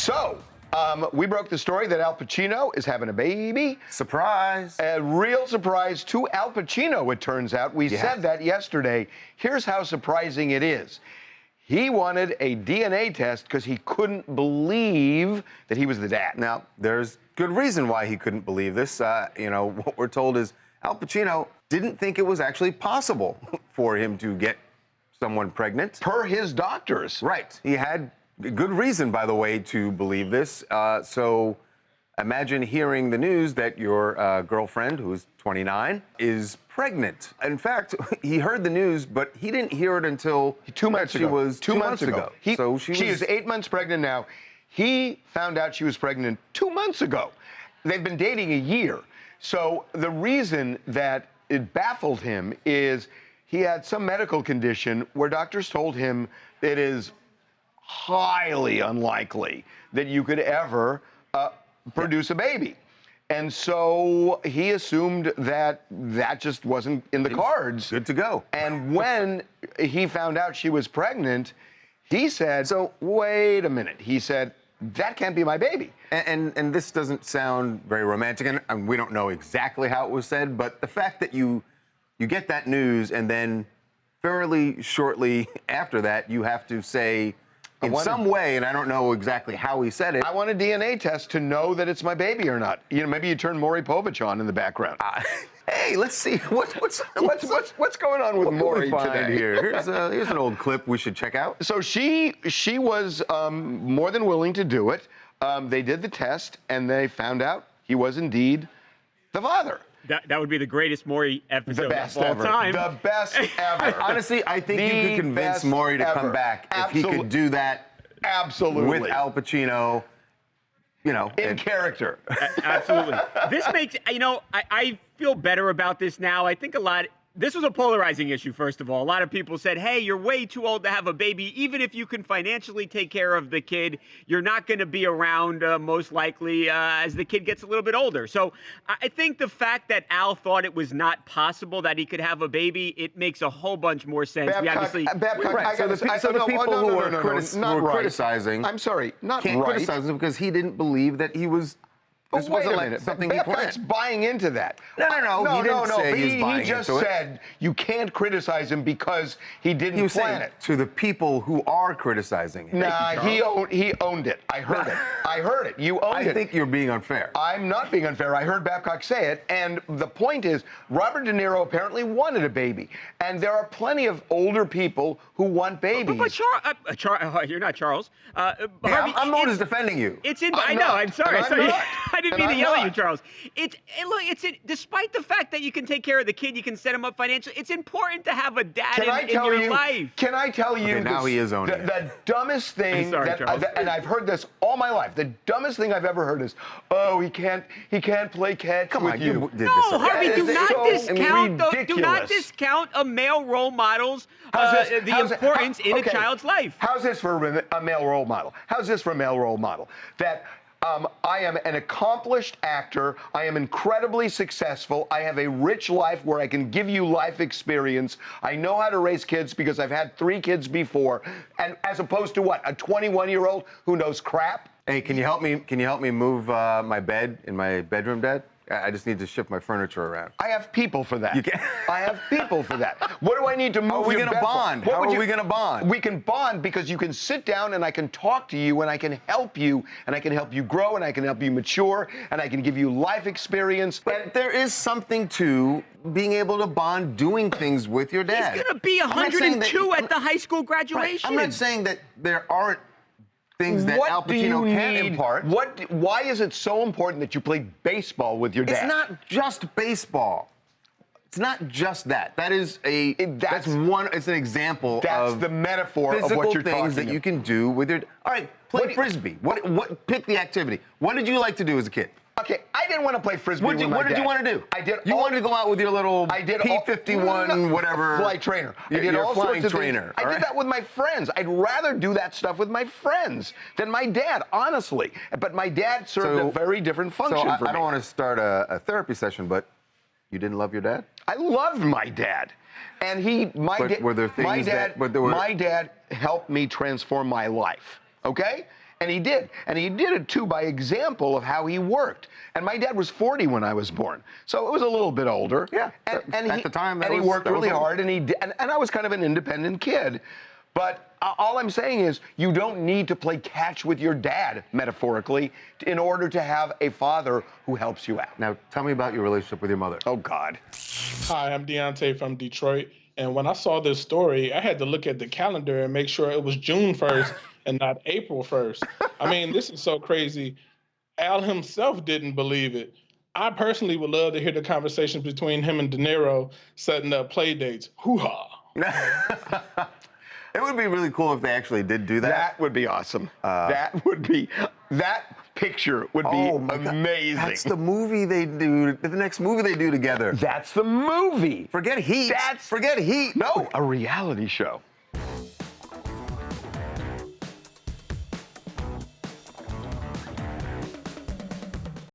So, we broke the story that Al Pacino is having a baby. Surprise. A real surprise to Al Pacino, it turns out. We said that yesterday. Here's how surprising it is. He wanted a DNA test because he couldn't believe that he was the dad. Now, there's good reason why he couldn't believe this. What we're told is Al Pacino didn't think it was actually possible for him to get someone pregnant. Per his doctors. Right. He had good reason, by the way, to believe this. So imagine hearing the news that your girlfriend, who's 29, is pregnant. In fact, he heard the news, but he didn't hear it until 2 months ago. She was 2 months ago. So she is 8 months pregnant now. He found out she was pregnant 2 months ago. They've been dating a year. So the reason that it baffled him is he had some medical condition where doctors told him it is highly unlikely that you could ever produce a baby. And so he assumed that that just wasn't in the cards. Good to go. And when he found out she was pregnant, he said, so wait a minute. He said, that can't be my baby. And this doesn't sound very romantic, and we don't know exactly how it was said, but the fact that you get that news and then fairly shortly after that, you have to say, in some way, and I don't know exactly how he said it. I want a DNA test to know that it's my baby or not. You know, maybe you turn Maury Povich on in the background. Hey, let's see what's going on with Maury today? Here. Here's an old clip we should check out. So she was more than willing to do it. They did the test, and they found out he was indeed the father. That would be the greatest Maury episode of all time. The best ever. Honestly, I think you could convince Maury to come back if he could do that. Absolutely. With Al Pacino, in character. Absolutely. This makes, I feel better about this now. I think this was a polarizing issue, first of all. A lot of people said, hey, you're way too old to have a baby. Even if you can financially take care of the kid, you're not going to be around most likely as the kid gets a little bit older. So I think the fact that Al thought it was not possible that he could have a baby, it makes a whole bunch more sense. The people who are criticizing, I'm sorry, not can't right. criticize him because he didn't believe that he was. This wasn't like something he planned. Buying into that. No. He didn't say he was buying into it. He just said you can't criticize him because he didn't plan it. To the people who are criticizing him. Nah, he owned it. I heard it. I heard it. You owned it. I think you're being unfair. I'm not being unfair. I heard Babcock say it, and the point is, Robert De Niro apparently wanted a baby, and there are plenty of older people who want babies. But you're not Charles. Harvey, I'm the one who's defending you. I'm sorry. I didn't mean to yell at you, Charles. Despite the fact that you can take care of the kid, you can set him up financially, it's important to have a dad in your life. Can I tell you now he is owning the dumbest thing, and I've heard this all my life, the dumbest thing I've ever heard is, oh, he can't play catch with you. No, Harvey, do not discount a male role model's importance in a child's life. How's this for a male role model? How's this for a male role model? That I am an accomplished actor. I am incredibly successful. I have a rich life where I can give you life experience. I know how to raise kids because I've had 3 kids before. And as opposed to what? A 21-year-old who knows crap? Hey, can you help me? Can you help me move my bed in my bedroom, Dad? I just need to shift my furniture around. I have people for that. You can I have people for that. What do I need to move? How are we going to bond? How are we going to bond? We can bond because you can sit down and I can talk to you and I can help you and I can help you grow and I can help you mature and I can give you life experience. But there is something to being able to bond doing things with your dad. He's going to be 102 at the high school graduation. Right. I'm not saying that there aren't things that Al Pacino can impart. Why is it so important that you play baseball with your dad? It's not just baseball. It's not just that. That's one. It's an example. That's the metaphor of what you're talking about. Things that you can do with your. All right, play frisbee. What? Pick the activity. What did you like to do as a kid? Okay, I didn't want to play frisbee with my dad. What did you want to do? You wanted to go out with your little P-51, whatever. Flight trainer. I did all sorts of things. I did that with my friends. I'd rather do that stuff with my friends than my dad, honestly. But my dad served a very different function for me. I don't want to start a therapy session, but you didn't love your dad? I loved my dad. And were there things my dad helped me transform my life, okay? And he did. And he did it, too, by example of how he worked. And my dad was 40 when I was born. So it was a little bit older. Yeah. And at the time, he worked really hard, and I was kind of an independent kid. But all I'm saying is you don't need to play catch with your dad, metaphorically, in order to have a father who helps you out. Now, tell me about your relationship with your mother. Oh, God. Hi, I'm Deontay from Detroit. And when I saw this story, I had to look at the calendar and make sure it was June 1st and not April 1st. I mean, this is so crazy. Al himself didn't believe it. I personally would love to hear the conversations between him and De Niro setting up play dates. Hoo-ha. It would be really cool if they actually did do that. That would be awesome. That picture would be amazing. That's the movie they do, the next movie they do together. That's the movie. Forget Heat. Forget Heat. No, a reality show.